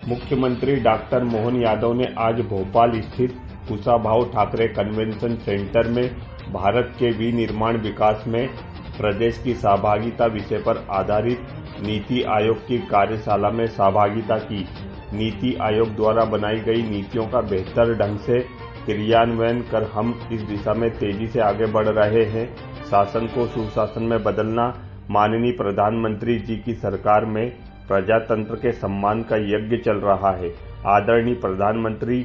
मुख्यमंत्री डॉक्टर मोहन यादव ने आज भोपाल स्थित कुशाभाऊ ठाकरे कन्वेंशन सेंटर में भारत के विनिर्माण विकास में प्रदेश की सहभागिता विषय पर आधारित नीति आयोग की कार्यशाला में सहभागिता की। नीति आयोग द्वारा बनाई गई नीतियों का बेहतर ढंग से क्रियान्वयन कर हम इस दिशा में तेजी से आगे बढ़ रहे हैं। शासन को सुशासन में बदलना। माननीय प्रधानमंत्री जी की सरकार में प्रजातंत्र के सम्मान का यज्ञ चल रहा है। आदरणीय प्रधानमंत्री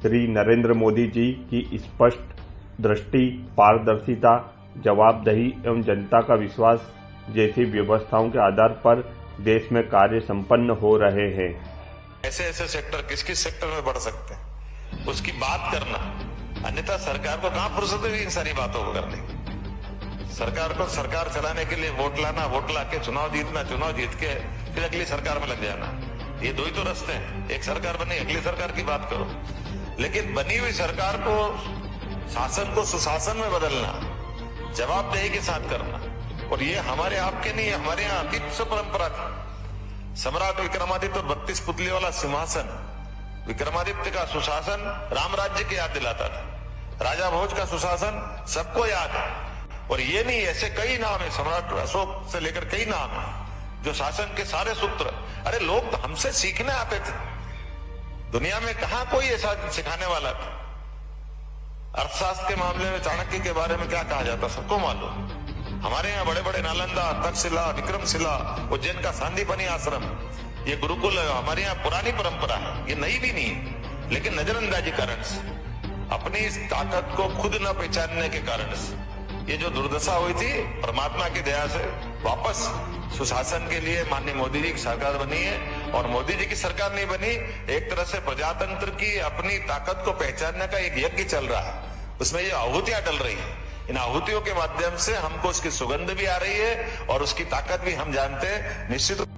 श्री नरेंद्र मोदी जी की स्पष्ट दृष्टि, पारदर्शिता, जवाबदेही एवं जनता का विश्वास जैसी व्यवस्थाओं के आधार पर देश में कार्य संपन्न हो रहे हैं। ऐसे ऐसे सेक्टर किस किस सेक्टर में बढ़ सकते हैं उसकी बात करना, अन्यथा सरकार को कहां फुर्सत है इन सारी बातों को करने की। सरकार को सरकार चलाने के लिए वोट लाना, वोट लाके चुनाव जीतना, चुनाव जीत के फिर अगली सरकार में लग जाना, ये दो ही तो रास्ते हैं। एक सरकार बनी, अगली सरकार की बात करो। लेकिन बनी हुई सरकार को, शासन को सुशासन में बदलना, जवाबदेही के साथ करना, और ये हमारे आपके नहीं, हमारे यहाँ अतीत से परंपरा थी। सम्राट विक्रमादित्य और 32 पुतली वाला सिंहासन, विक्रमादित्य का सुशासन राम राज्य की याद दिलाता था। राजा भोज का सुशासन सबको याद है। और ये नहीं, ऐसे कई नाम है, सम्राट अशोक से लेकर कई नाम है जो शासन के सारे सूत्र, अरे लोग तो हमसे सीखने आते थे। दुनिया में कहां कोई ऐसा सिखाने वाला था। अर्थशास्त्र के मामले में चाणक्य के बारे में क्या कहा जाता सबको मालूम। हमारे यहाँ बड़े बड़े नालंदा, तक्षशिला, विक्रमशिला, उज्जैन का सांदीपनी आश्रम, ये गुरुकुल हमारे यहाँ पुरानी परंपरा है, ये नई भी नहीं। लेकिन नजरअंदाजी कारण से, अपनी इस ताकत को खुद न पहचानने के कारण से ये जो दुर्दशा हुई थी, परमात्मा की दया से वापस सुशासन के लिए माननीय मोदी जी की सरकार बनी है। और मोदी जी की सरकार नहीं बनी, एक तरह से प्रजातंत्र की अपनी ताकत को पहचानने का एक यज्ञ चल रहा है। उसमें ये आहुतियां डल रही है। इन आहुतियों के माध्यम से हमको उसकी सुगंध भी आ रही है और उसकी ताकत भी हम जानते हैं। निश्चित